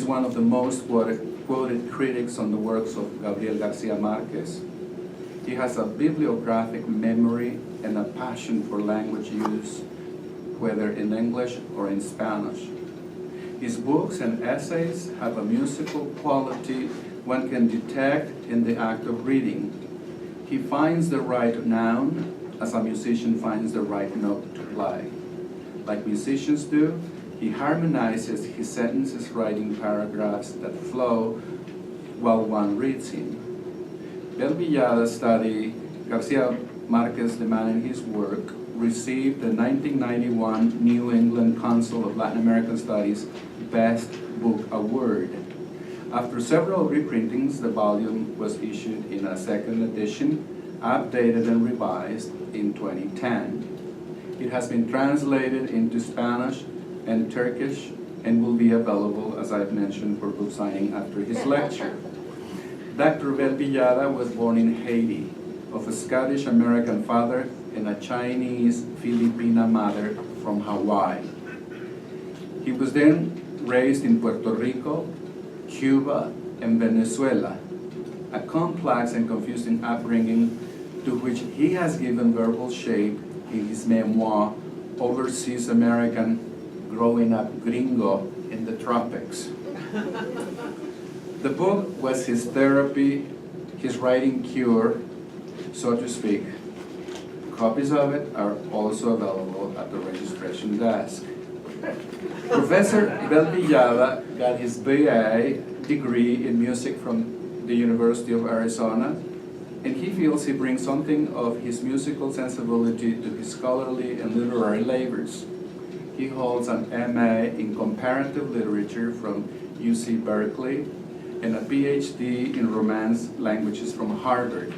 is one of the most quoted critics on the works of Gabriel García Marquez. He has a bibliographic memory and a passion for language use, whether in English or in Spanish. His books and essays have a musical quality one can detect in the act of reading. He finds the right noun as a musician finds the right note to play. Like musicians do, he harmonizes his sentences, writing paragraphs that flow while one reads him. Bell-Villada study García Marquez demanding his work received the 1991 New England Council of Latin American Studies Best Book Award. After several reprintings, the volume was issued in a second edition, updated and revised in 2010. It has been translated into Spanish and Turkish and will be available, as I've mentioned, for book signing after his lecture. Dr. Bell-Villada was born in Haiti, of a Scottish-American father and a Chinese-Filipina mother from Hawaii. He was then raised in Puerto Rico, Cuba, and Venezuela, a complex and confusing upbringing to which he has given verbal shape in his memoir, Overseas American Growing Up Gringo in the Tropics. The book was his therapy, his writing cure, so to speak. Copies of it are also available at the registration desk. Professor Bell-Villada got his BA degree in music from the University of Arizona, and he feels he brings something of his musical sensibility to his scholarly and literary labors. He holds an MA in comparative literature from UC Berkeley and a PhD in Romance languages from Harvard.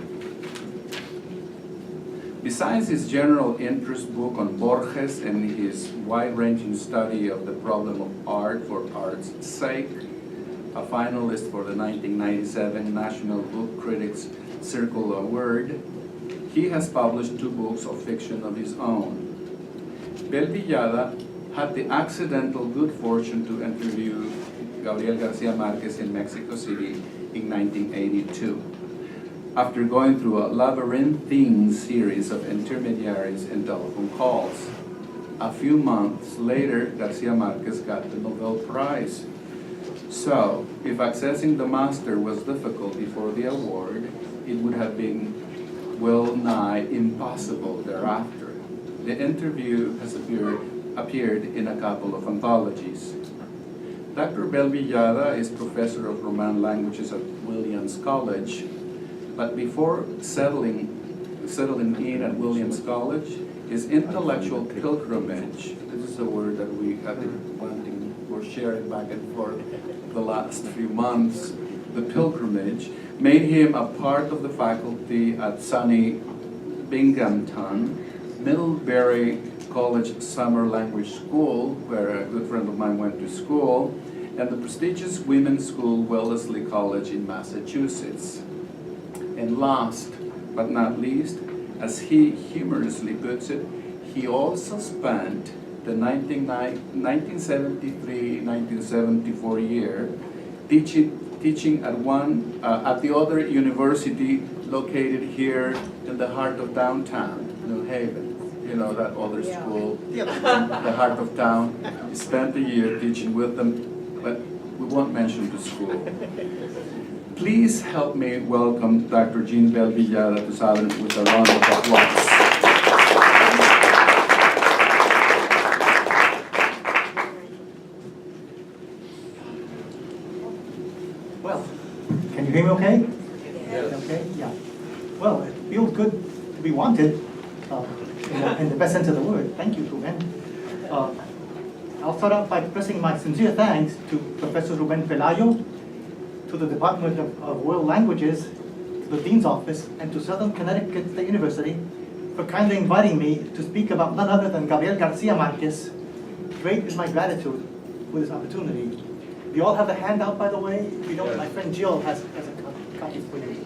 Besides his general interest book on Borges and his wide-ranging study of the problem of art for art's sake, a finalist for the 1997 National Book Critics Circle Award, he has published 2 books of fiction of his own. Bell-Villada had the accidental good fortune to interview Gabriel García Marquez in Mexico City in 1982. After going through a labyrinthine series of intermediaries and telephone calls. A few months later, García Marquez got the Nobel Prize. So, if accessing the master was difficult before the award, it would have been well nigh impossible thereafter. The interview has appeared in a couple of anthologies. Dr. Bell-Villada is professor of Romance languages at Williams College. But before settling in at Williams College, his intellectual pilgrimage, this is a word that we have been wanting or sharing back and forth the last few months, the pilgrimage, made him a part of the faculty at SUNY Binghamton, Middlebury College Summer Language School, where a good friend of mine went to school, and the prestigious women's school, Wellesley College in Massachusetts. And last but not least, as he humorously puts it, he also spent the 1973-1974 year teaching at the other university located here in the heart of downtown, New Haven. You know, that other school, the heart of town. He spent a year teaching with them, but we won't mention the school. Please help me welcome Dr. Jean Bell-Villada to Southern with a round of applause. Well, can you hear me okay? Yes. Okay, yeah. Well, it feels good to be wanted, in the best sense of the word. Thank you, Rubén. I'll start out by expressing my sincere thanks to Professor Rubén Pelayo, to the Department of World Languages, to the Dean's Office, and to Southern Connecticut State University for kindly inviting me to speak about none other than Gabriel García Marquez. Great is my gratitude for this opportunity. Do you all have the handout, by the way? If you don't, my friend Jill has a copy for you.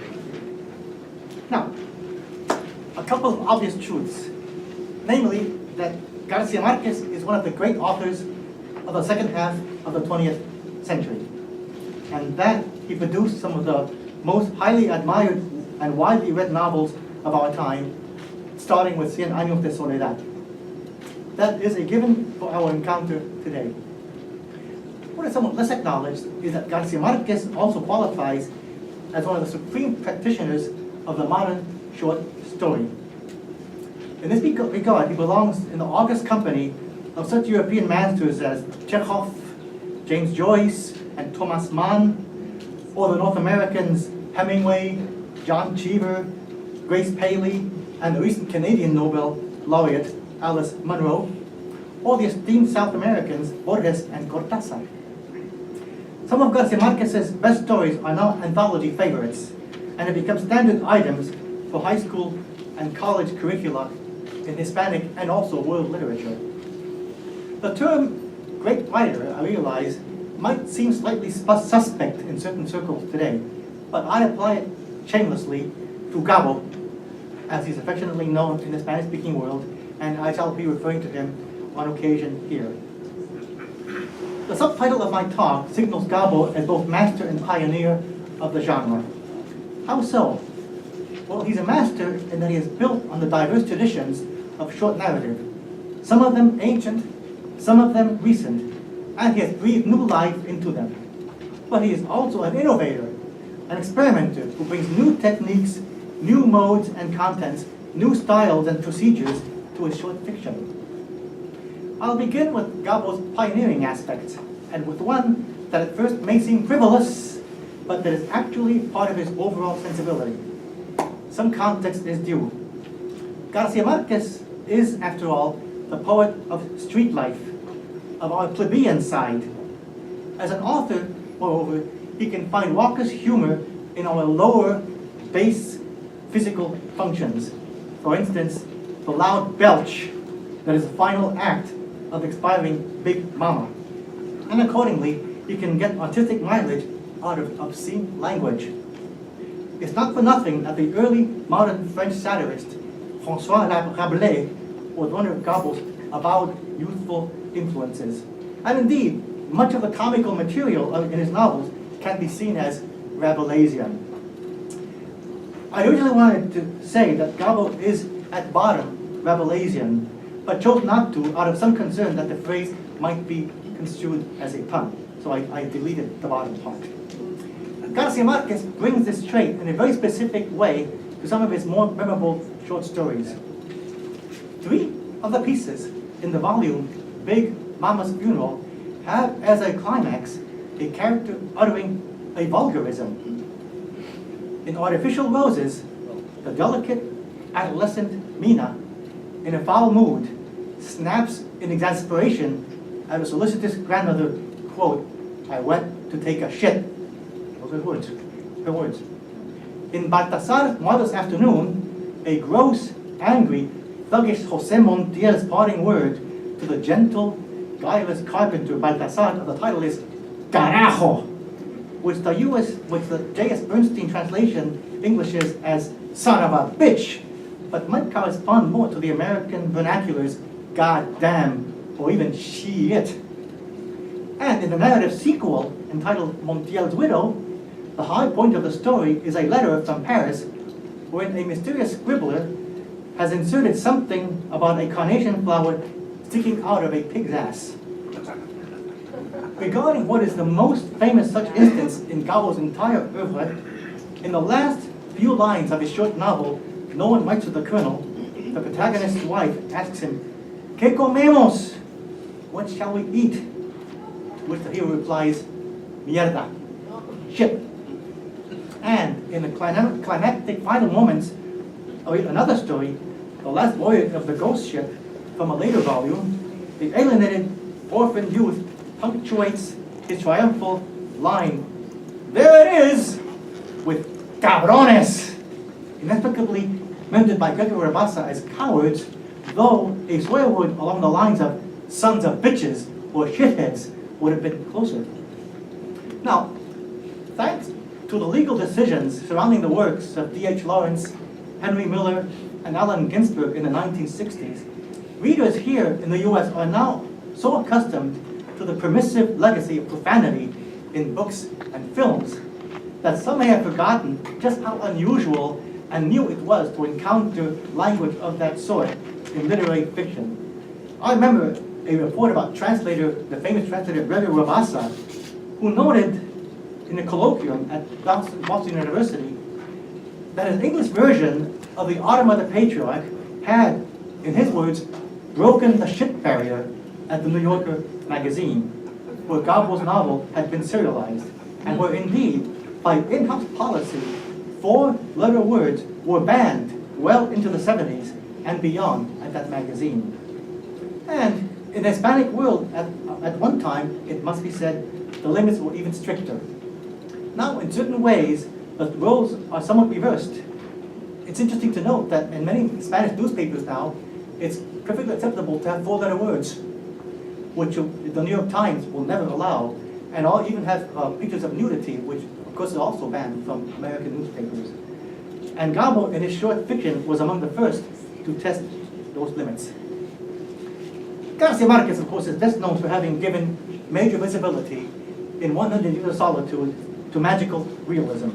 Now, a couple of obvious truths. Namely, that García Marquez is one of the great authors of the second half of the 20th century. and that he produced some of the most highly admired and widely read novels of our time, starting with Cien Años de Soledad. That is a given for our encounter today. What is somewhat less acknowledged is that García Marquez also qualifies as one of the supreme practitioners of the modern short story. In this regard, he belongs in the august company of such European masters as Chekhov, James Joyce, and Thomas Mann, or the North Americans Hemingway, John Cheever, Grace Paley, and the recent Canadian Nobel laureate Alice Munro, or the esteemed South Americans Borges and Cortázar. Some of García Marquez's best stories are now anthology favorites and have become standard items for high school and college curricula in Hispanic and also world literature. The term great writer, I realize, might seem slightly suspect in certain circles today, but I apply it shamelessly to Gabo, as he's affectionately known in the Spanish-speaking world, and I shall be referring to him on occasion here. The subtitle of my talk signals Gabo as both master and pioneer of the genre. How so? Well, he's a master in that he has built on the diverse traditions of short narrative, some of them ancient, some of them recent, and he has breathed new life into them. But he is also an innovator, an experimenter who brings new techniques, new modes and contents, new styles and procedures to his short fiction. I'll begin with Gabo's pioneering aspects, and with one that at first may seem frivolous, but that is actually part of his overall sensibility. Some context is due. García Marquez is, after all, the poet of street life, of our plebeian side. As an author, moreover, he can find raucous humor in our lower, base physical functions. For instance, the loud belch that is the final act of expiring Big Mama. And accordingly, he can get artistic mileage out of obscene language. It's not for nothing that the early modern French satirist, François Rabelais, was one of Gabo's avowed youthful influences. And indeed, much of the comical material in his novels can be seen as Rabelaisian. I originally wanted to say that Gabo is, at bottom, Rabelaisian, but chose not to out of some concern that the phrase might be construed as a pun. So I deleted the bottom part. García Marquez brings this trait in a very specific way to some of his more memorable short stories. 3 of the pieces in the volume Big Mama's Funeral have as a climax a character uttering a vulgarism. In Artificial Roses, the delicate adolescent Mina, in a foul mood, snaps in exasperation at a solicitous grandmother, quote, "I went to take a shit." Those are her words. In Baltasar's Mother's Afternoon, a gross, angry, thuggish José Montiel's parting word to the gentle, guileless carpenter Baltasar, the title is Carajo, which the J.S. Bernstein translation Englishes as son of a bitch, but might correspond more to the American vernaculars God damn, or even shit. And in the narrative sequel, entitled Montiel's Widow, the high point of the story is a letter from Paris, wherein a mysterious scribbler has inserted something about a carnation flower sticking out of a pig's ass. Regarding what is the most famous such instance in Gabo's entire oeuvre, in the last few lines of his short novel, No One Writes with the Colonel, the protagonist's wife asks him, "¿Qué comemos?" What shall we eat? To which the hero replies, "Mierda," shit. And in the climactic final moments of another story, The Last Voyage of the Ghost Ship, from a later volume, the alienated orphan youth punctuates his triumphal line, "There it is," with cabrones, inexplicably mentioned by Gregory Rabassa as cowards, though a swear word along the lines of sons of bitches or shitheads would have been closer. Now, thanks to the legal decisions surrounding the works of D.H. Lawrence, Henry Miller, and Allen Ginsberg in the 1960s, readers here in the U.S. are now so accustomed to the permissive legacy of profanity in books and films that some may have forgotten just how unusual and new it was to encounter language of that sort in literary fiction. I remember a report about the famous translator Gabriel, who noted in a colloquium at Boston University that an English version of the Autumn of the Patriarch had, in his words, broken the shit barrier at the New Yorker magazine, where Gabriel's novel had been serialized, and where indeed, by in-house policy, 4-letter words were banned well into the 70s and beyond at that magazine. And in the Hispanic world, at one time, it must be said, the limits were even stricter. Now, in certain ways, the roles are somewhat reversed. It's interesting to note that in many Spanish newspapers now, it's perfectly acceptable to have 4-letter words, which the New York Times will never allow, and all even have pictures of nudity, which of course is also banned from American newspapers. And Gabriel, in his short fiction, was among the first to test those limits. García Marquez, of course, is best known for having given major visibility in 100 Years of Solitude to magical realism,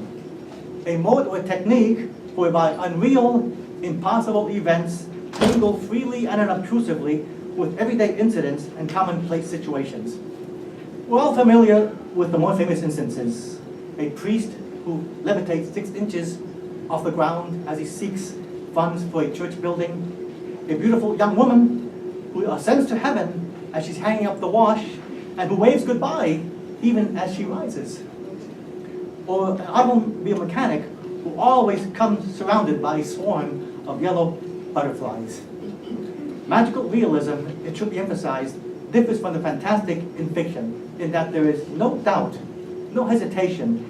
a mode or technique whereby unreal, impossible events mingle freely and unobtrusively with everyday incidents and commonplace situations. We're all familiar with the more famous instances: a priest who levitates 6 inches off the ground as he seeks funds for a church building, a beautiful young woman who ascends to heaven as she's hanging up the wash and who waves goodbye even as she rises, or an automobile mechanic who always comes surrounded by a swarm of yellow butterflies. Magical realism, it should be emphasized, differs from the fantastic in fiction in that there is no doubt, no hesitation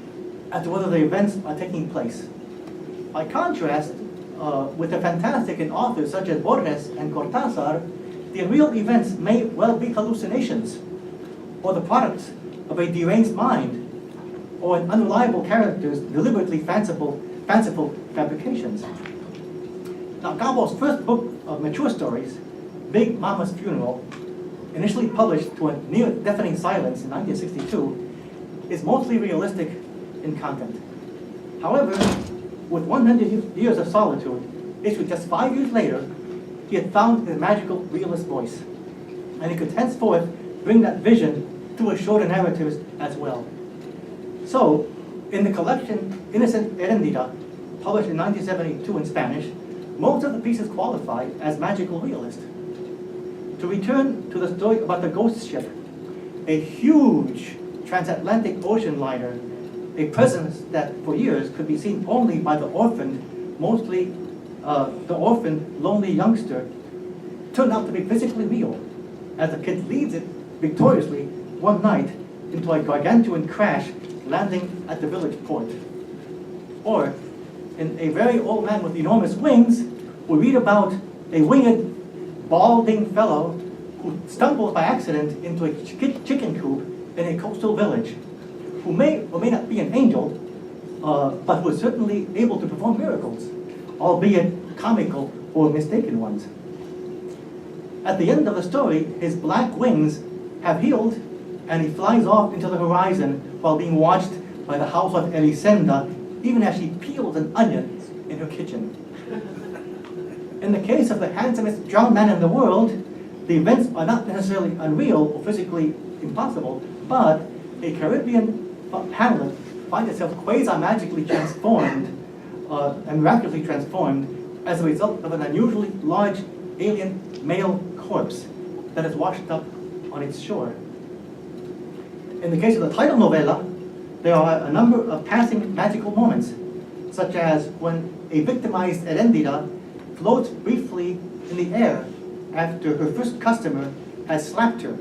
as to whether the events are taking place. By contrast, with the fantastic in authors such as Borges and Cortázar, the real events may well be hallucinations, or the products of a deranged mind, or an unreliable character's deliberately fanciful fabrications. Now, Gabriel's first book of mature stories, Big Mama's Funeral, initially published to a near-deafening silence in 1962, is mostly realistic in content. However, with 100 Years of Solitude, issued just 5 years later, he had found his magical realist voice, and he could henceforth bring that vision to his shorter narratives as well. So, in the collection Innocent Herendida, published in 1972 in Spanish, most of the pieces qualify as magical realist. To return to the story about the ghost ship, a huge transatlantic ocean liner, a presence that for years could be seen only by the orphaned, lonely youngster, turned out to be physically real, as the kid leads it victoriously one night into a gargantuan crash landing at the village port. Or, in A Very Old Man with Enormous Wings, we read about a winged, balding fellow who stumbles by accident into a chicken coop in a coastal village, who may or may not be an angel, but who is certainly able to perform miracles, albeit comical or mistaken ones. At the end of the story, his black wings have healed, and he flies off into the horizon while being watched by the housewife Elisenda, even as she peels an onion in her kitchen. In the case of the handsomest drowned man in the world, the events are not necessarily unreal or physically impossible, but a Caribbean hamlet finds itself quasi-magically transformed and miraculously transformed as a result of an unusually large alien male corpse that is washed up on its shore. In the case of the title novella, there are a number of passing magical moments, such as when a victimized Herendida floats briefly in the air after her first customer has slapped her,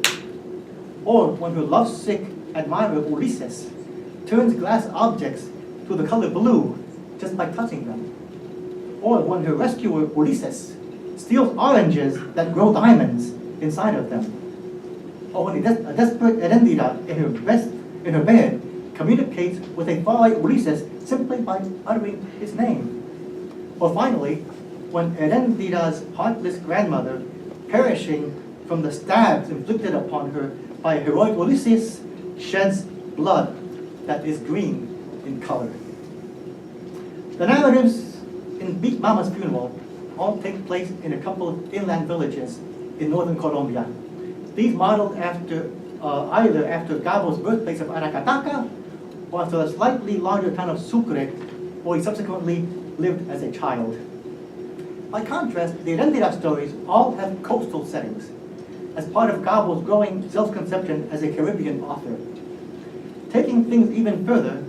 or when her lovesick admirer Ulysses turns glass objects to the color blue just by touching them, or when her rescuer Ulysses steals oranges that grow diamonds inside of them, or when a desperate Herendida in her bed communicates with a faraway Ulysses simply by uttering his name. Or finally, when Herendida's heartless grandmother, perishing from the stabs inflicted upon her by heroic Ulysses, sheds blood that is green in color. The narratives in Big Mama's funeral all take place in a couple of inland villages in northern Colombia. These modeled after either after Gabo's birthplace of Aracataca or after the slightly larger town of Sucre, where he subsequently lived as a child. By contrast, the Identidad stories all have coastal settings, as part of Gabo's growing self-conception as a Caribbean author. Taking things even further,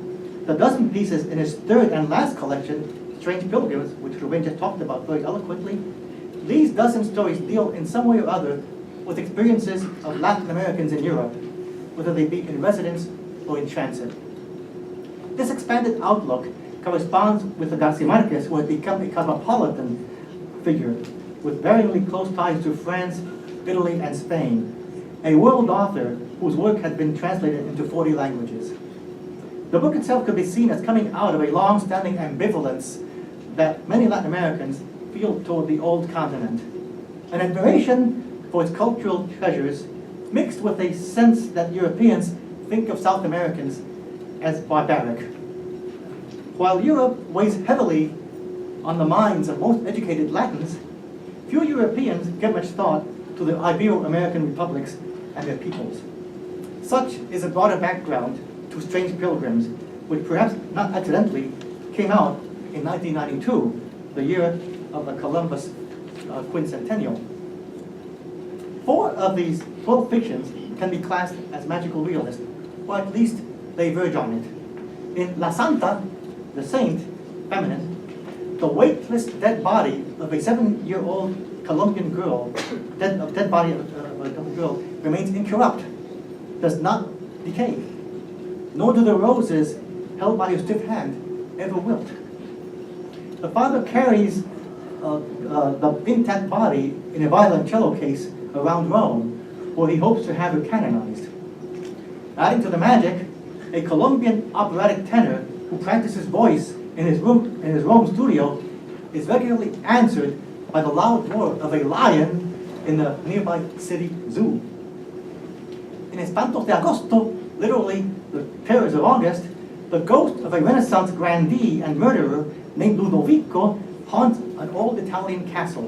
the dozen pieces in his third and last collection, Strange Pilgrims, which Rubén just talked about very eloquently, these dozen stories deal in some way or other with experiences of Latin Americans in Europe, whether they be in residence or in transit. This expanded outlook corresponds with the García Marquez, who had become a cosmopolitan figure with varyingly close ties to France, Italy, and Spain, a world author whose work had been translated into 40 languages. The book itself could be seen as coming out of a long-standing ambivalence that many Latin Americans feel toward the old continent, an admiration for its cultural treasures mixed with a sense that Europeans think of South Americans as barbaric. While Europe weighs heavily on the minds of most educated Latins, few Europeans give much thought to the Ibero-American republics and their peoples. Such is a broader background to Strange Pilgrims, which perhaps not accidentally came out in 1992, the year of the Columbus quincentennial. 4 of these 12 fictions can be classed as magical realist, or at least they verge on it. In La Santa, the saint, feminine, the weightless dead body of a 7-year-old Colombian girl, dead body of a girl, remains incorrupt, does not decay, nor do the roses held by her stiff hand ever wilt. The father carries the intact body in a violoncello case around Rome, where he hopes to have her canonized. Adding to the magic, a Colombian operatic tenor who practices voice in his Rome studio is regularly answered by the loud roar of a lion in the nearby city zoo. In Espantos de Agosto, literally the terrors of August, the ghost of a Renaissance grandee and murderer named Ludovico haunts an old Italian castle,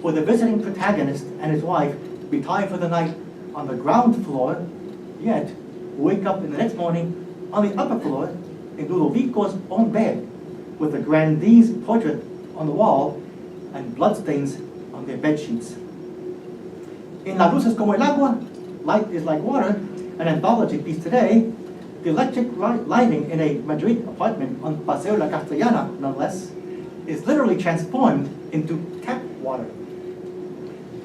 where the visiting protagonist and his wife retire for the night on the ground floor, yet wake up in the next morning on the upper floor in Ludovico's own bed, with the grandee's portrait on the wall and bloodstains on their bed sheets. In La Luz es como el agua, Light is Like Water, an anthology piece today, the electric lighting in a Madrid apartment on Paseo La Castellana, nonetheless, is literally transformed into tap water.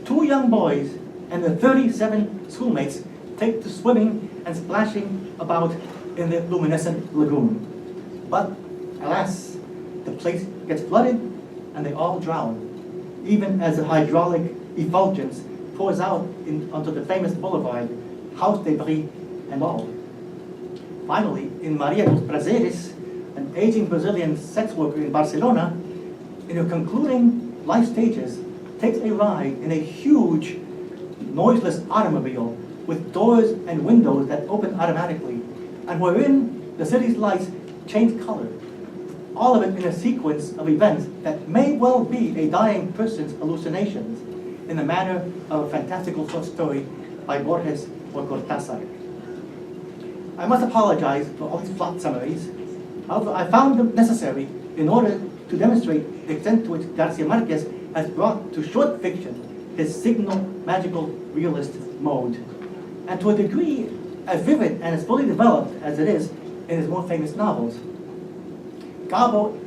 2 young boys and their 37 schoolmates take to swimming and splashing about in the luminescent lagoon. But, alas, the place gets flooded and they all drown, even as the hydraulic effulgence pours out onto the famous boulevard, house debris and all. Finally, in Maria dos Prazeres, an aging Brazilian sex worker in Barcelona, in her concluding life stages, takes a ride in a huge, noiseless automobile with doors and windows that open automatically, and wherein the city's lights change color. All of it in a sequence of events that may well be a dying person's hallucinations, in the manner of a fantastical short story by Borges or Cortázar. I must apologize for all these plot summaries. However, I found them necessary in order to demonstrate the extent to which García Marquez has brought to short fiction his signal magical realist mode, and to a degree as vivid and as fully developed as it is in his more famous novels. Gabo,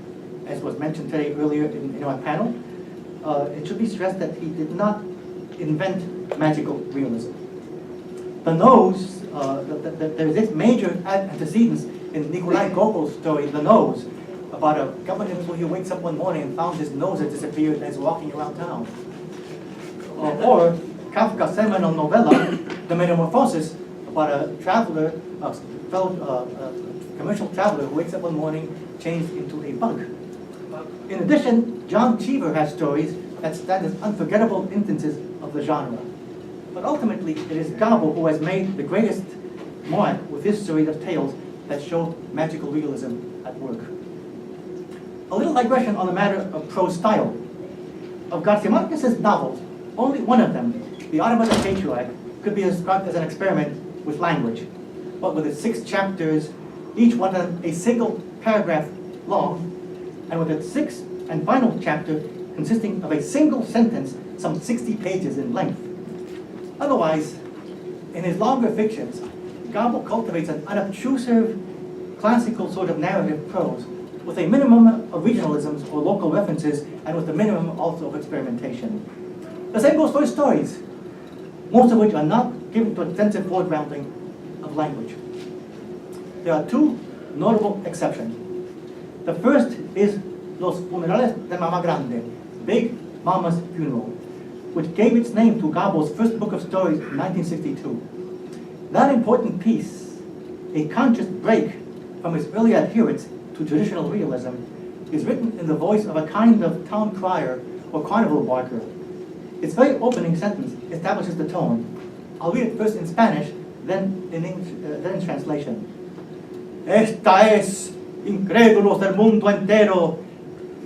as was mentioned today earlier in our panel, it should be stressed that he did not invent magical realism. The nose, there is this major antecedents in Nikolai Gogol's story, The Nose, about a government employee who wakes up one morning and found his nose had disappeared and is walking around town. Or Kafka's seminal novella, The Metamorphosis, about a traveler, a fellow commercial traveler who wakes up one morning changed into a bug. In addition, John Cheever has stories that stand as unforgettable instances of the genre. But ultimately, it is Gabo who has made the greatest mark with his series of tales that show magical realism at work. A little digression on the matter of prose style. Of García Marquez's novels, only one of them, The Autumn of the Patriarch, could be described as an experiment with language. But with its 6 chapters, each one a single paragraph long, and with its 6th and final chapter consisting of a single sentence some 60 pages in length. Otherwise, in his longer fictions, Gabriel cultivates an unobtrusive, classical sort of narrative prose with a minimum of regionalisms or local references and with a minimum also of experimentation. The same goes for his stories, most of which are not given to extensive foregrounding of language. There are 2 notable exceptions. The first is Los Funerales de Mama Grande, Big Mama's Funeral, which gave its name to Gabriel's first book of stories in 1962. That important piece, a conscious break from its early adherence to traditional realism, is written in the voice of a kind of town crier or carnival barker. Its very opening sentence establishes the tone. I'll read it first in Spanish, then in translation. Esta es, incrédulos del mundo entero,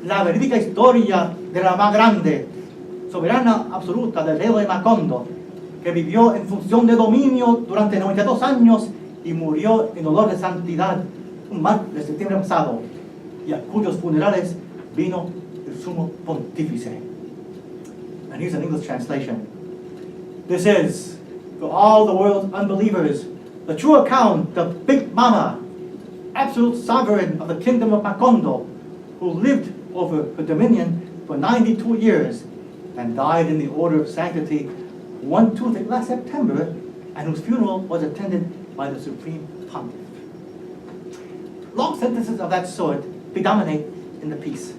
la verídica historia de la más grande, soberana absoluta del rey de Macondo, que vivió en función de dominio durante 92 años y murió en olor de santidad un martes de septiembre pasado, y a cuyos funerales vino el sumo pontífice. And here's an English translation. This is, for all the world's unbelievers, the true account of Big Mama, absolute sovereign of the kingdom of Macondo, who lived over her dominion for 92 years and died in the order of sanctity one Tuesday last September, and whose funeral was attended by the Supreme Pontiff. Long sentences of that sort predominate in the piece.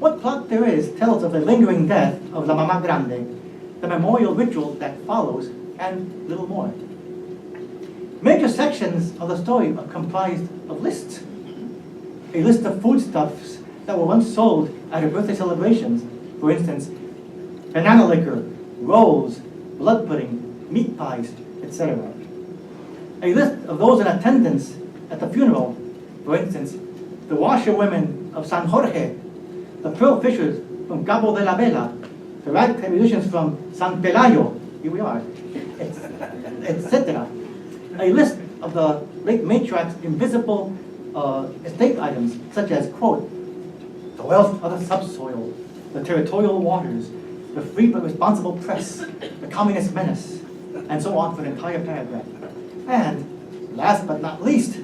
What plot there is tells of the lingering death of La Mama Grande, the memorial ritual that follows, and little more. Major sections of the story are comprised of lists. A list of foodstuffs that were once sold at her birthday celebrations, for instance, banana liquor, rolls, blood pudding, meat pies, etc. A list of those in attendance at the funeral, for instance, the washerwomen of San Jorge, the pearl fishers from Cabo de la Vela, the ragtime musicians from San Pelayo, here we are, etc. A list of the late matriarch's invisible estate items, such as, quote, the wealth of the subsoil, the territorial waters, the free but responsible press, the communist menace, and so on for an entire paragraph. And, last but not least,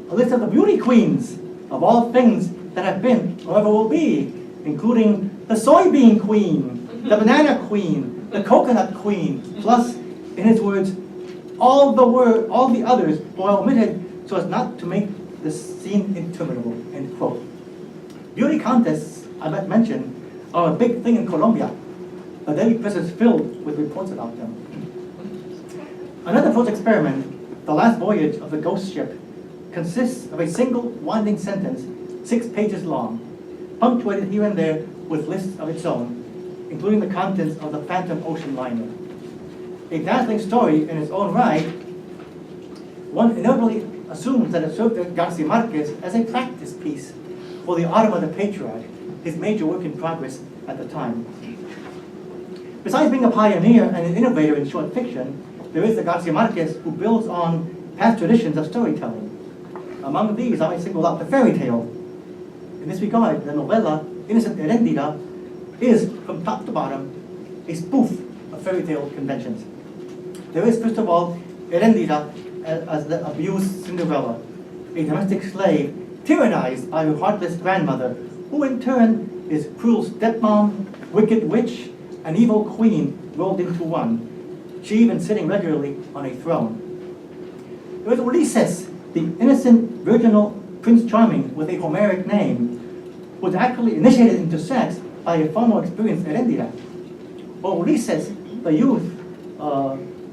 a list of the beauty queens of all things that have been or ever will be, including the soybean queen, the banana queen, the coconut queen, plus, in his words, all the others were omitted so as not to make the scene interminable, end quote. Beauty contests, I might mention, are a big thing in Colombia. The daily press is filled with reports about them. Another prose experiment, The Last Voyage of the Ghost Ship, consists of a single winding sentence, 6 pages long, punctuated here and there with lists of its own, including the contents of the Phantom Ocean liner. A dazzling story in its own right, one inevitably assumes that it served García Marquez as a practice piece for The Autumn of the Patriarch, his major work in progress at the time. Besides being a pioneer and an innovator in short fiction, there is the García Marquez who builds on past traditions of storytelling. Among these, I might single out the fairy tale. In this regard, the novella Innocent Heréndida is, from top to bottom, a spoof of fairy tale conventions. There is, first of all, Heréndida as the abused Cinderella, a domestic slave tyrannized by her heartless grandmother, who in turn is cruel stepmom, wicked witch, and evil queen rolled into one, she even sitting regularly on a throne. There is Ulysses, the innocent, virginal Prince Charming with a Homeric name, who was actually initiated into sex by a far more experienced Heréndida. Or Ulysses, the youth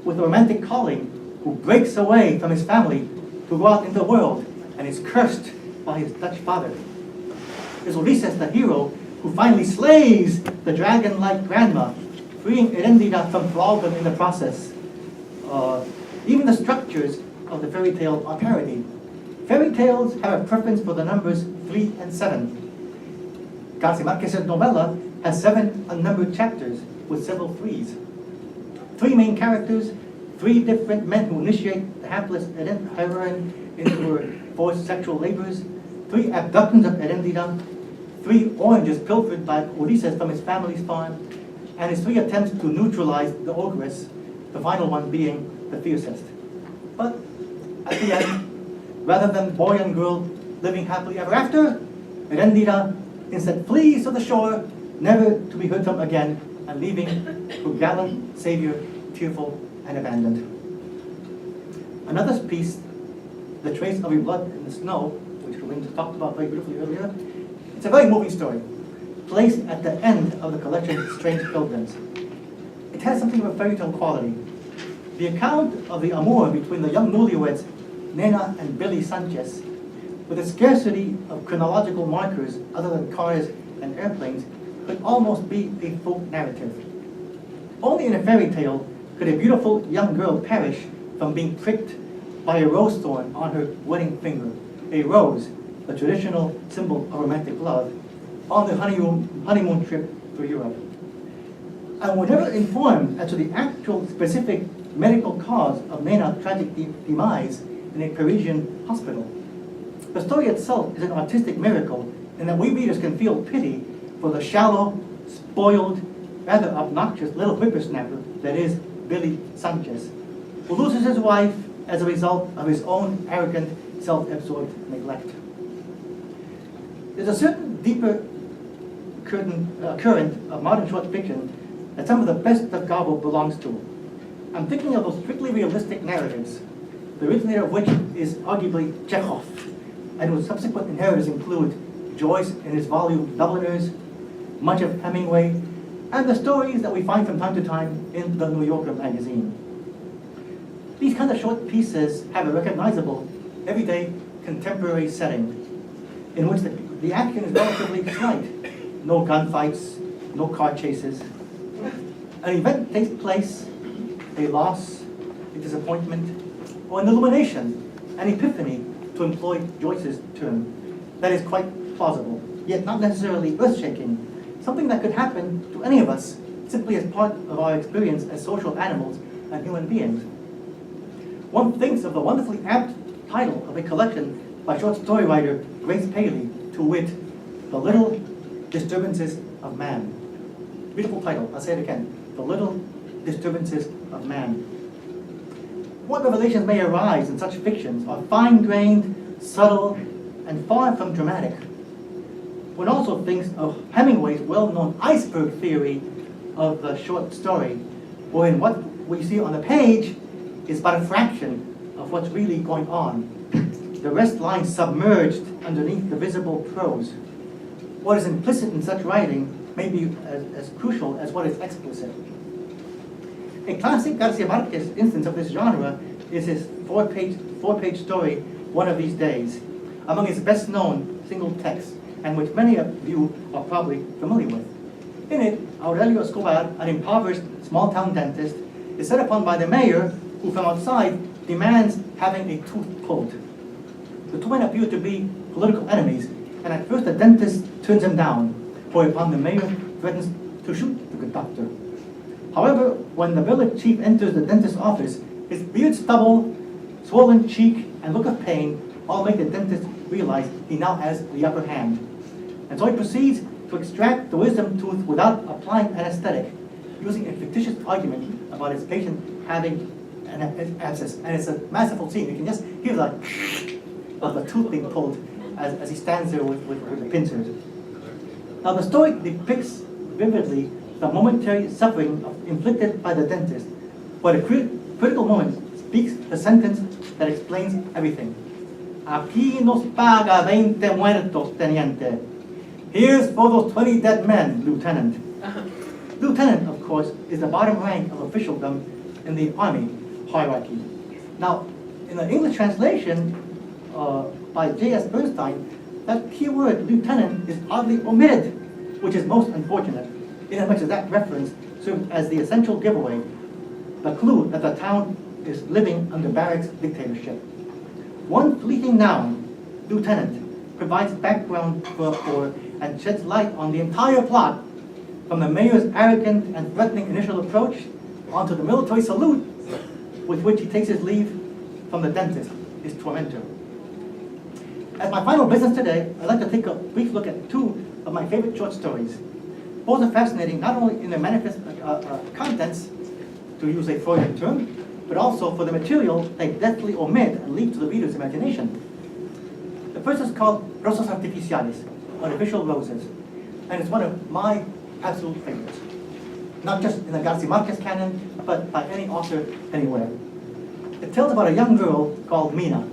with a romantic calling, who breaks away from his family to go out into the world and is cursed by his Dutch father. There's Ulysses, the hero, who finally slays the dragon-like grandma, freeing Heréndida from thraldom in the process. Even the structures of the fairy tale are parodied. Fairy tales have a preference for the numbers 3 and 7. García Marquez's novella has 7 unnumbered chapters with several 3s. 3 main characters, 3 different men who initiate the hapless heroine into her forced sexual labors, 3 abductions of Erendira, 3 oranges pilfered by Ulises from his family's farm, and his 3 attempts to neutralize the ogress, the final one being the fiercest. But at the end, rather than boy and girl living happily ever after, Erendira instead flees to the shore, never to be heard from again, and leaving her gallant savior tearful and abandoned. Another piece, The Trace of Your Blood in the Snow, which Rubén talked about very beautifully earlier, it's a very moving story, placed at the end of the collection Strange Pilgrims. It has something of a fairy tale quality. The account of the amour between the young newlyweds, Nena and Billy Sanchez, with a scarcity of chronological markers other than cars and airplanes, could almost be a folk narrative. Only in a fairy tale could a beautiful young girl perish from being pricked by a rose thorn on her wedding finger, a rose, the traditional symbol of romantic love, on the honeymoon trip to Europe. And were never informed as to the actual specific medical cause of Nena's tragic demise in a Parisian hospital. The story itself is an artistic miracle in that we readers can feel pity for the shallow, spoiled, rather obnoxious little whippersnapper that is Billy Sanchez, who loses his wife as a result of his own arrogant, self-absorbed neglect. There's a certain deeper current of modern short fiction that some of the best of Garbo belongs to. I'm thinking of those strictly realistic narratives, the originator of which is arguably Chekhov, and whose subsequent inheritors include Joyce in his volume Dubliners, much of Hemingway, and the stories that we find from time to time in the New Yorker magazine. These kind of short pieces have a recognizable, everyday, contemporary setting in which the action is relatively slight. No gunfights, no car chases. An event takes place, a loss, a disappointment, or an illumination, an epiphany, to employ Joyce's term, that is quite plausible, yet not necessarily earth-shaking, something that could happen to any of us simply as part of our experience as social animals and human beings. One thinks of the wonderfully apt title of a collection by short story writer Grace Paley, to wit, The Little Disturbances of Man. Beautiful title, I'll say it again, The Little Disturbances of Man. What revelations may arise in such fictions are fine-grained, subtle, and far from dramatic. One also thinks of Hemingway's well-known iceberg theory of the short story, wherein what we see on the page is but a fraction of what's really going on. The rest lies submerged underneath the visible prose. What is implicit in such writing may be as crucial as what is explicit. A classic García Marquez instance of this genre is his four-page story, One of These Days, among his best-known single texts, and which many of you are probably familiar with. In it, Aurelio Escobar, an impoverished small-town dentist, is set upon by the mayor, who from outside demands having a tooth pulled. The two men appear to be political enemies, and at first the dentist turns him down, whereupon the mayor threatens to shoot the good doctor. However, when the village chief enters the dentist's office, his beard stubble, swollen cheek, and look of pain all make the dentist realize he now has the upper hand. And so he proceeds to extract the wisdom tooth without applying anesthetic, using a fictitious argument about his patient having an abscess. And it's a masterful scene. You can just hear the of the tooth being pulled as he stands there with the pincers. Now the story depicts vividly the momentary suffering inflicted by the dentist, but a critical moment speaks the sentence that explains everything. Aquí nos paga 20 muertos, teniente. Here's for those 20 dead men, lieutenant. Lieutenant, of course, is the bottom rank of officialdom in the army hierarchy. Now, in the English translation by J.S. Bernstein, that key word, lieutenant, is oddly omitted, which is most unfortunate, inasmuch as that reference serves as the essential giveaway, the clue that the town is living under Barrack's dictatorship. one fleeting noun, lieutenant, provides background for and sheds light on the entire plot, from the mayor's arrogant and threatening initial approach onto the military salute with which he takes his leave from the dentist, his tormentor. As my final business today, I'd like to take a brief look at two of my favorite short stories. Both are fascinating not only in their manifest contents, to use a Freudian term, but also for the material they deftly omit and leave to the reader's imagination. The first is called Rosas Artificiales, artificial roses, and it's one of my absolute favorites. Not just in the García Marquez canon, but by any author anywhere. It tells about a young girl called Mina,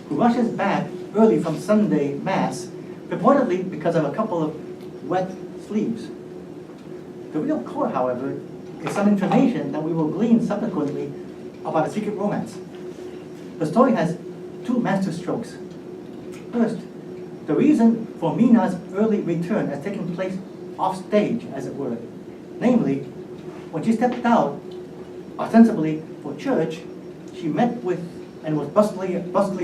who rushes back early from Sunday Mass, purportedly because of a couple of wet sleeves. The real core, however, is some information that we will glean subsequently about a secret romance. The story has two master strokes. First, the reason for Mina's early return has taken place off stage, as it were. Namely, when she stepped out, ostensibly for church, she met with and was brusquely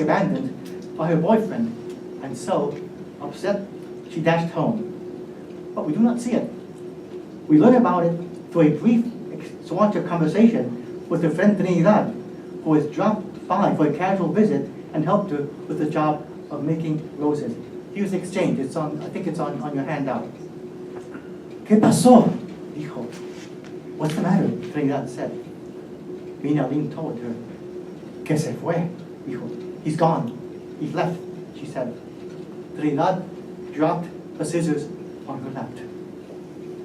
abandoned by her boyfriend, and so, upset, she dashed home. But we do not see it. We learn about it through a brief saunter conversation with her friend Trinidad, who has dropped by for a casual visit and helped her with the job of making roses. Here's the exchange. It's on, I think it's on your handout. ¿Qué pasó? Dijo. What's the matter? Trinidad said. Mina leaned toward her. ¿Qué se fue? Dijo. He's gone. He's left, she said. Trinidad dropped the scissors on her lap.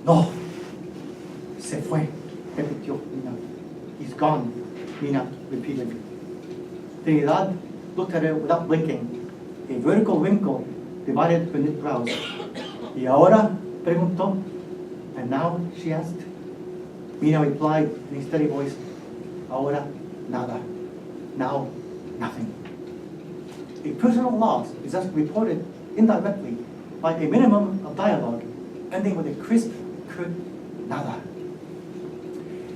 No. Se fue, repitió Mina. He's gone, Mina repeated. Trinidad looked at her without blinking. A vertical wrinkle divided her knit brows. ¿Y ahora? Preguntó. And now, she asked. Mina replied in a steady voice, Ahora nada. Now, nothing. A personal loss is thus reported indirectly by a minimum of dialogue, ending with a crisp, curt nada.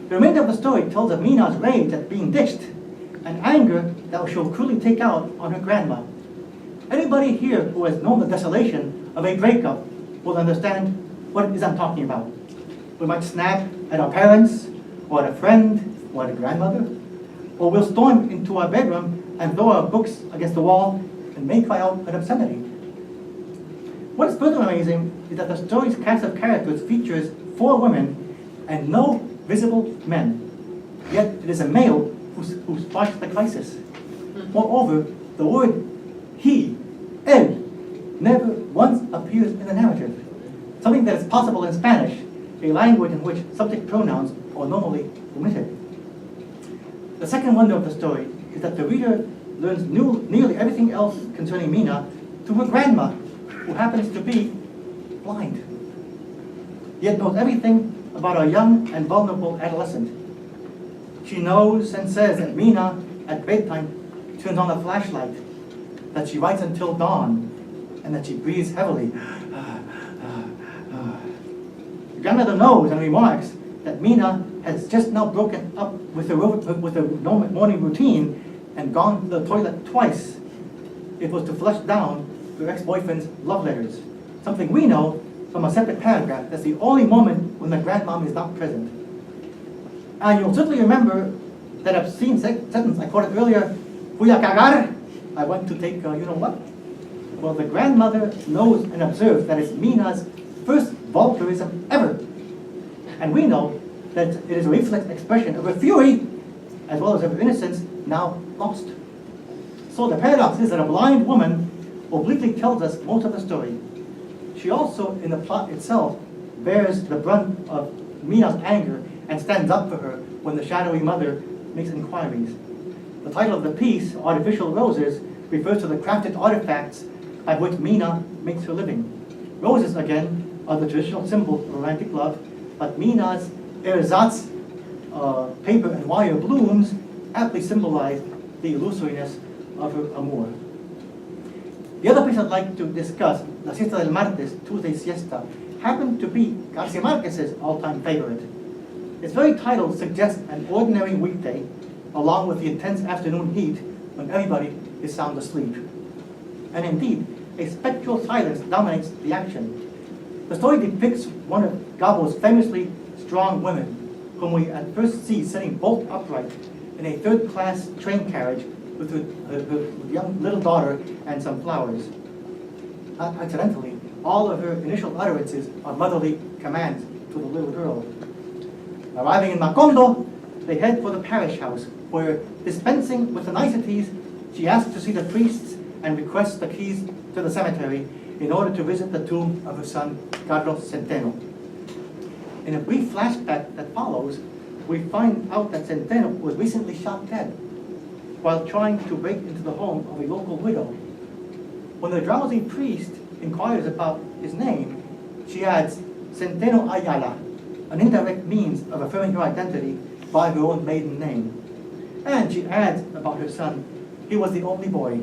The remainder of the story tells of Mina's rage at being ditched, and anger that she'll cruelly take out on her grandma. Anybody here who has known the desolation of a breakup will understand what it is I'm talking about. We might snap at our parents, or at a friend, or at a grandmother, or we'll storm into our bedroom and throw our books against the wall and may cry out an obscenity. What is further amazing is that the story's cast of characters features 4 women and no visible men. Yet it is a male who sparks the crisis. Moreover, the word he, él, never once appears in the narrative, something that is possible in Spanish, a language in which subject pronouns are normally omitted. The second wonder of the story is that the reader learns nearly everything else concerning Mina through her grandma, who happens to be blind, yet knows everything about a young and vulnerable adolescent. She knows and says that Mina, at bedtime, turns on the flashlight, that she writes until dawn, and that she breathes heavily. The grandmother knows and remarks that Mina has just now broken up with her morning routine and gone to the toilet twice. It was to flush down her ex-boyfriend's love letters, something we know from a separate paragraph. That's the only moment when the grandmom is not present. And you'll certainly remember that obscene sentence I quoted earlier, fui a cagar, I went to take you know what? Well, the grandmother knows and observes that it's Mina's first vulgarism ever. And we know that it is a reflex expression of her fury, as well as of her innocence, now lost. So the paradox is that a blind woman obliquely tells us most of the story. She also, in the plot itself, bears the brunt of Mina's anger and stands up for her when the shadowy mother makes inquiries. The title of the piece, Artificial Roses, refers to the crafted artifacts by which Mina makes her living. Roses, again, are the traditional symbol of romantic love, but Mina's ersatz, paper and wire blooms, aptly symbolize the illusoriness of her amour. The other piece I'd like to discuss, La Siesta del Martes, Tuesday Siesta, happened to be García Marquez's all-time favorite. Its very title suggests an ordinary weekday, along with the intense afternoon heat, when everybody is sound asleep. And indeed, a spectral silence dominates the action. The story depicts one of Gabo's famously strong women, whom we at first see sitting bolt upright in a third-class train carriage with her young little daughter and some flowers. Not accidentally, all of her initial utterances are motherly commands to the little girl. Arriving in Macondo, they head for the parish house, where, dispensing with the niceties, she asks to see the priests and requests the keys to the cemetery in order to visit the tomb of her son, Carlos Centeno. In a brief flashback that follows, we find out that Centeno was recently shot dead while trying to break into the home of a local widow. When the drowsy priest inquires about his name, she adds, Centeno Ayala, an indirect means of affirming her identity by her own maiden name. And she adds about her son, he was the only boy,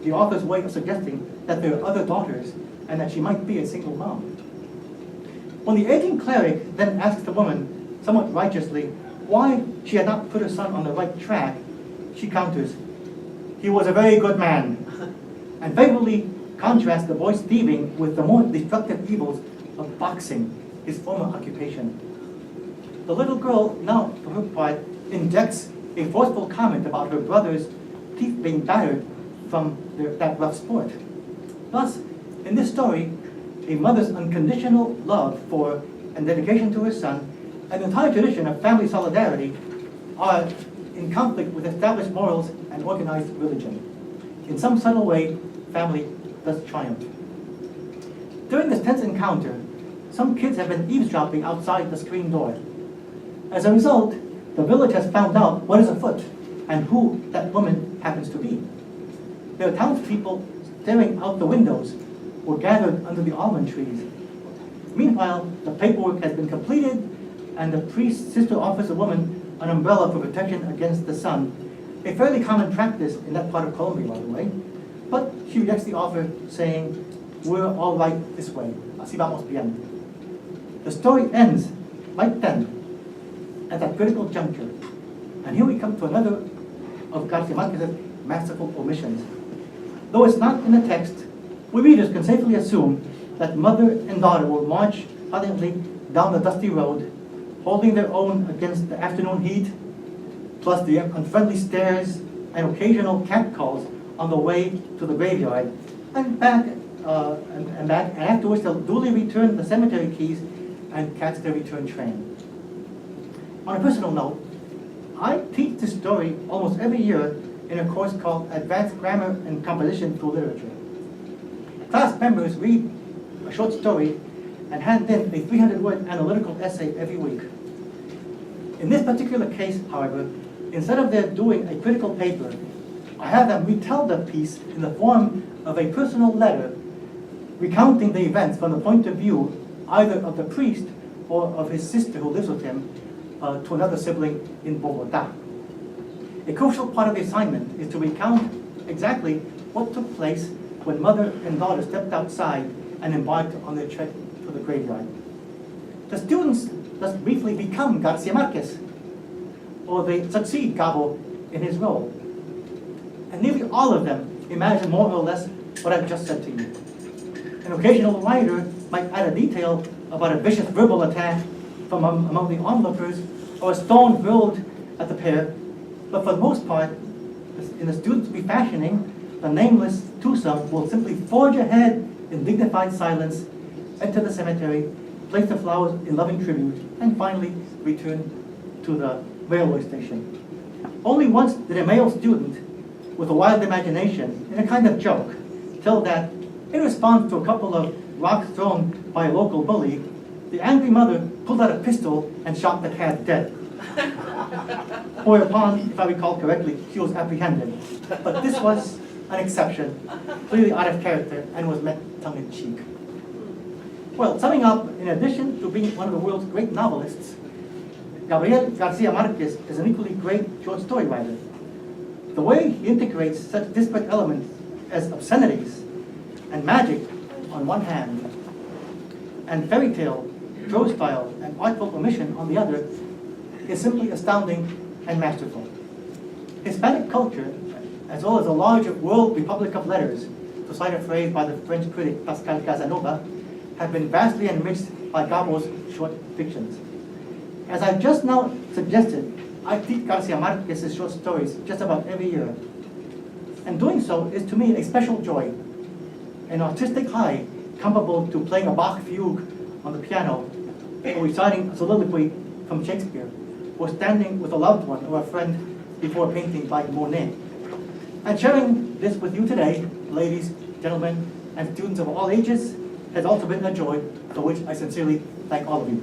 the author's way of suggesting that there are other daughters and that she might be a single mom. When the aging cleric then asks the woman, somewhat righteously, why she had not put her son on the right track, she counters, he was a very good man, and favorably contrasts the boy's thieving with the more destructive evils of boxing, his former occupation. The little girl now, for her part, injects a forceful comment about her brother's teeth being battered from that rough sport. Thus, in this story, a mother's unconditional love for and dedication to her son, and the entire tradition of family solidarity are in conflict with established morals and organized religion. In some subtle way, family does triumph. During this tense encounter, some kids have been eavesdropping outside the screen door. As a result, the village has found out what is afoot and who that woman happens to be. There are townspeople staring out the windows or gathered under the almond trees. Meanwhile, the paperwork has been completed and the priest's sister offers the woman an umbrella for protection against the sun, a fairly common practice in that part of Colombia, by the way. But she rejects the offer, saying, we're all right this way. Así vamos bien. The story ends right then, at that critical juncture. And here we come to another of García Marquez's masterful omissions. Though it's not in the text, we readers can safely assume that mother and daughter will march valiantly down the dusty road, holding their own against the afternoon heat, plus the unfriendly stares and occasional catcalls on the way to the graveyard, and back, and afterwards they'll duly return the cemetery keys and catch their return train. On a personal note, I teach this story almost every year in a course called Advanced Grammar and Composition through Literature. Class members read a short story and hand in a 300-word analytical essay every week. In this particular case, however, instead of their doing a critical paper, I have them retell the piece in the form of a personal letter recounting the events from the point of view either of the priest or of his sister who lives with him to another sibling in Bogota. A crucial part of the assignment is to recount exactly what took place when mother and daughter stepped outside and embarked on their trek to the graveyard. The students thus briefly become García Marquez, or they succeed Gabo in his role. And nearly all of them imagine more or less what I've just said to you. An occasional writer might add a detail about a vicious verbal attack from among the onlookers, or a stone hurled at the pair, but for the most part, in the students' refashioning, the nameless twosome will simply forge ahead in dignified silence, enter the cemetery, place the flowers in loving tribute, and finally return to the railway station. Only once did a male student, with a wild imagination, in a kind of joke, tell that, in response to a couple of rocks thrown by a local bully, the angry mother pulled out a pistol and shot the cat dead. Whereupon, if I recall correctly, she was apprehended. But this was an exception, clearly out of character, and was meant tongue-in-cheek. Well, summing up, in addition to being one of the world's great novelists, Gabriel García Marquez is an equally great short story writer. The way he integrates such disparate elements as obscenities and magic on one hand, and fairy tale, prose style, and artful omission on the other, is simply astounding and masterful. Hispanic culture, as well as a large world republic of letters, to cite a phrase by the French critic Pascal Casanova, have been vastly enriched by Gabriel's short fictions. As I just now suggested, I teach García Marquez's short stories just about every year. And doing so is to me a special joy, an artistic high comparable to playing a Bach fugue on the piano, or reciting a soliloquy from Shakespeare, or standing with a loved one or a friend before a painting by Monet. And sharing this with you today, ladies, gentlemen, and students of all ages, has also been a joy, for which I sincerely thank all of you.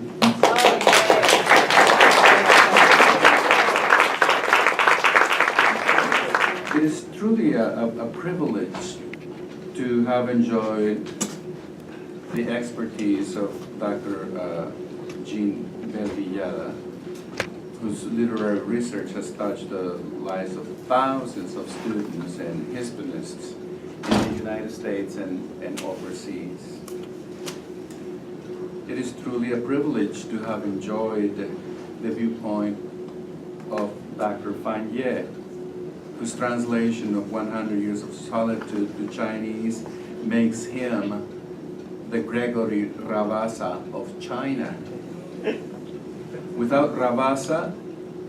It is truly a privilege to have enjoyed the expertise of Dr. Bell-Villada, whose literary research has touched the lives of thousands of students and Hispanists in the United States and overseas. It is truly a privilege to have enjoyed the viewpoint of Dr. Fan Ye, whose translation of 100 Years of Solitude to Chinese makes him the Gregory Rabassa of China. Without Rabassa,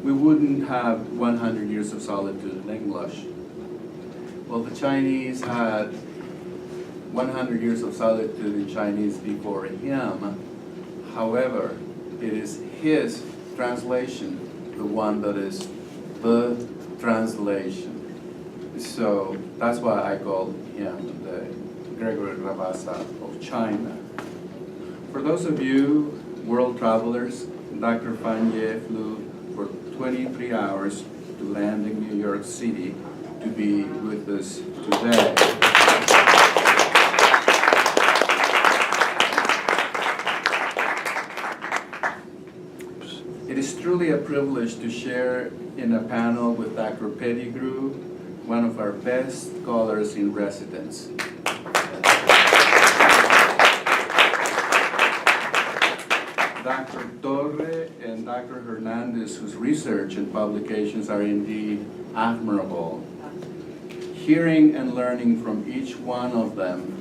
we wouldn't have 100 Years of Solitude in English. Well, the Chinese had 100 Years of Solitude in Chinese before him. However, it is his translation, the one that is the translation. So that's why I call him the Gregory Rabassa of China. For those of you world travelers, Dr. Fan Ye flew for 23 hours to land in New York City to be with us today. It is truly a privilege to share in a panel with Dr. Pettigrew, one of our best scholars in residence. Dr. Torre and Dr. Hernandez, whose research and publications are indeed admirable. Hearing and learning from each one of them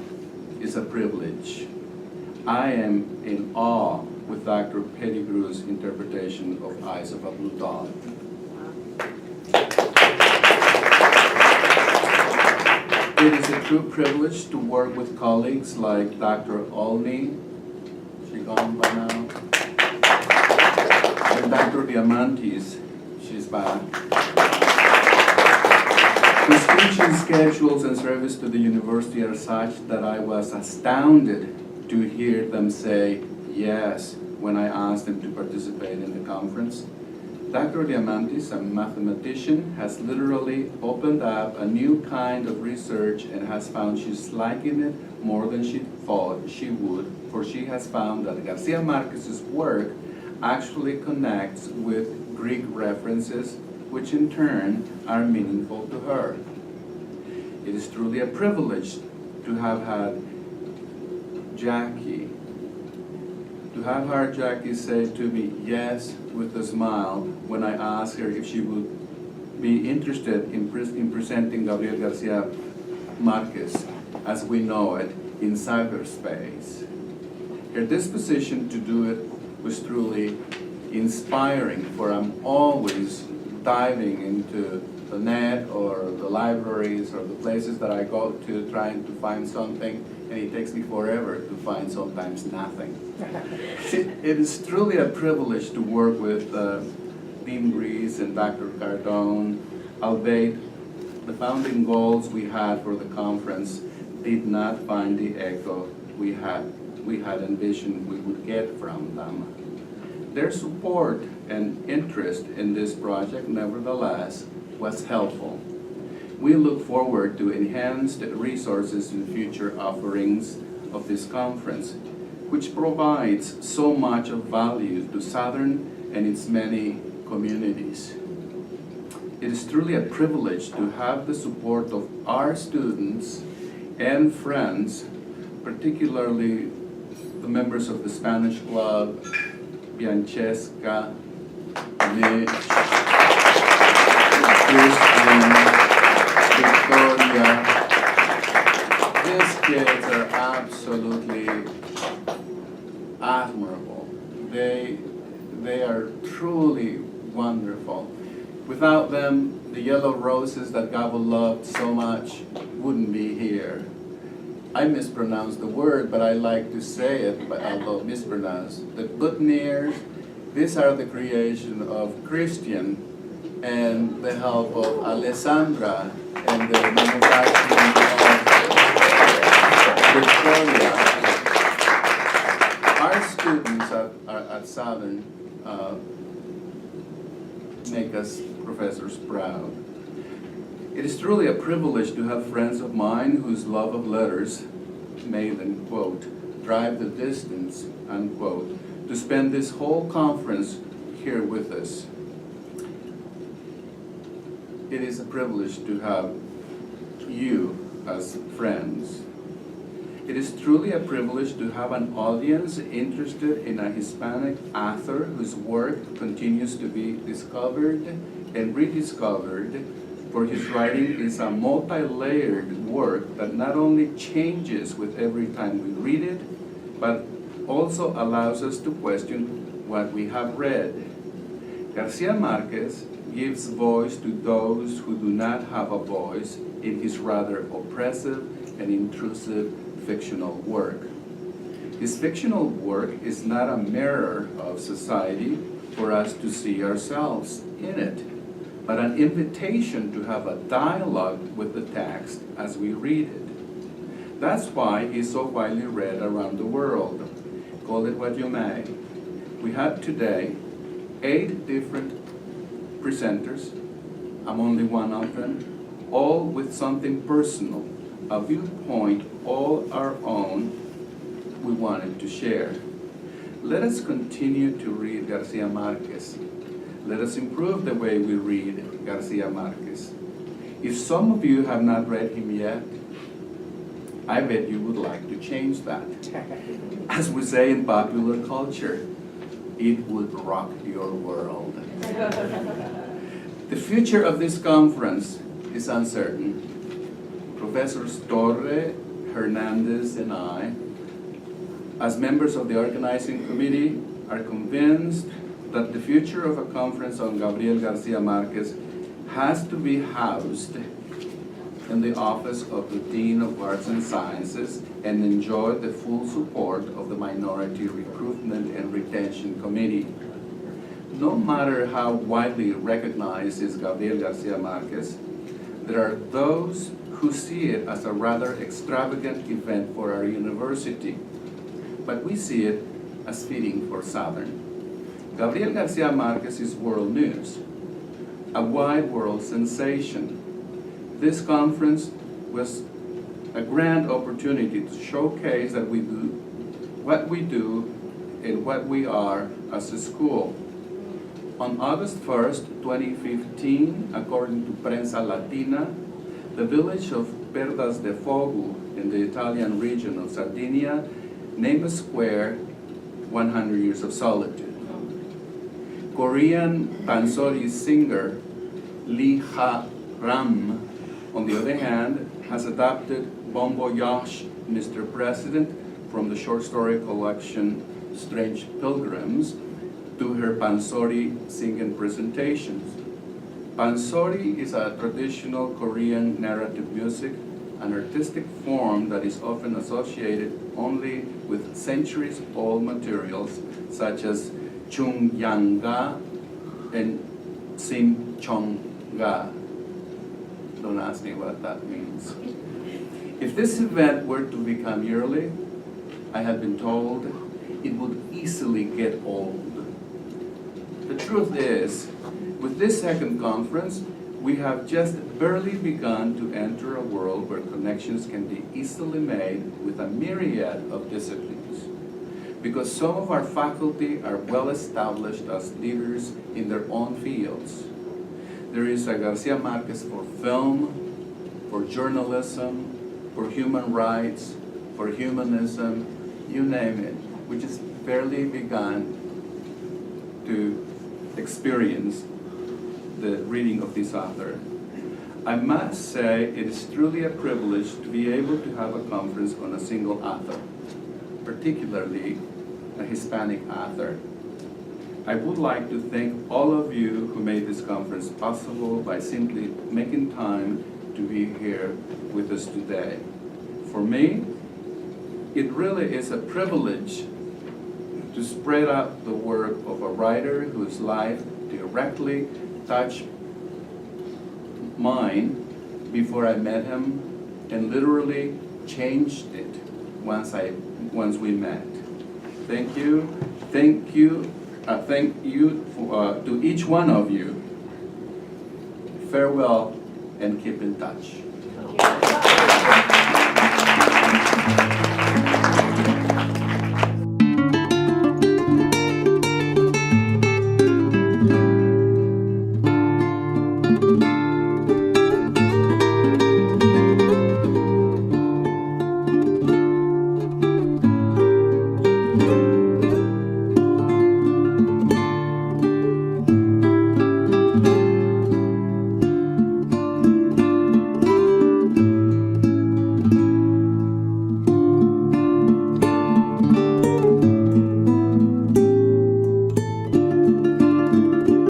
is a privilege. I am in awe with Dr. Pettigrew's interpretation of Eyes of a Blue Dog. It is a true privilege to work with colleagues like Dr. Olney, she's gone by now, and Dr. Diamantis, she's back. His teaching schedules and service to the university are such that I was astounded to hear them say yes when I asked them to participate in the conference. Dr. Diamantis, a mathematician, has literally opened up a new kind of research and has found she's liking it more than she thought she would, for she has found that García Marquez's work actually connects with Greek references, which in turn are meaningful to her. It is truly a privilege to have had Jackie say to me yes with a smile when I asked her if she would be interested in presenting Gabriel García Marquez as we know it in cyberspace. Her disposition to do it was truly inspiring, for I'm always diving into the net or the libraries or the places that I go to trying to find something, and it takes me forever to find sometimes nothing. It is truly a privilege to work with Dean Breeze and Dr. Cardone, albeit the founding goals we had for the conference did not find the echo we had envisioned we would get from them. Their support and interest in this project, nevertheless, was helpful. We look forward to enhanced resources in future offerings of this conference, which provides so much of value to Southern and its many communities. It is truly a privilege to have the support of our students and friends, particularly the members of the Spanish Club, Bianchesca, Mitch, Kristen, absolutely admirable. They are truly wonderful. Without them, the yellow roses that Gabriel loved so much wouldn't be here. I mispronounced the word, but I like to say it, but although mispronounced. The boutonnieres, these are the creation of Christian and the help of Alessandra and the manufacturing of Victoria. Our students at Southern make us professors proud. It is truly a privilege to have friends of mine whose love of letters made them, quote, drive the distance, unquote, to spend this whole conference here with us. It is a privilege to have you as friends. It is truly a privilege to have an audience interested in a Hispanic author whose work continues to be discovered and rediscovered, for his writing is a multi-layered work that not only changes with every time we read it, but also allows us to question what we have read. García Marquez gives voice to those who do not have a voice in his rather oppressive and intrusive fictional work. His fictional work is not a mirror of society for us to see ourselves in it, but an invitation to have a dialogue with the text as we read it. That's why he's so widely read around the world. Call it what you may. We have today 8 different presenters. I'm only one of them, all with something personal, a viewpoint all our own we wanted to share. Let us continue to read García Marquez. Let us improve the way we read García Marquez. If some of you have not read him yet, I bet you would like to change that. As we say in popular culture, it would rock your world. The future of this conference is uncertain. Professors Torre, Hernandez, and I, as members of the organizing committee, are convinced that the future of a conference on Gabriel García Marquez has to be housed in the office of the Dean of Arts and Sciences and enjoy the full support of the Minority Recruitment and Retention Committee. No matter how widely recognized is Gabriel García Marquez, there are those who see it as a rather extravagant event for our university, but we see it as fitting for Southern. Gabriel García Marquez is world news, a wide world sensation. This conference was a grand opportunity to showcase that we do what we do and what we are as a school. On August 1st, 2015, according to Prensa Latina, the village of Perdas de Fogo in the Italian region of Sardinia named a square 100 Years of Solitude. Korean pansori singer Lee Ha-ram, on the other hand, has adapted Bon Voyage, Mr. President, from the short story collection Strange Pilgrims to her pansori singing presentations. Pansori is a traditional Korean narrative music, an artistic form that is often associated only with centuries-old materials such as Chung-yang-ga and Sim-chong-ga. Don't ask me what that means. If this event were to become yearly, I have been told it would easily get old. The truth is, with this second conference, we have just barely begun to enter a world where connections can be easily made with a myriad of disciplines. Because some of our faculty are well established as leaders in their own fields. There is a García Marquez for film, for journalism, for human rights, for humanism, you name it. We just barely begun to experience the reading of this author. I must say it is truly a privilege to be able to have a conference on a single author, particularly a Hispanic author. I would like to thank all of you who made this conference possible by simply making time to be here with us today. For me, it really is a privilege to spread out the work of a writer whose life directly touched mine before I met him and literally changed it once we met. Thank you to each one of you. Farewell and keep in touch.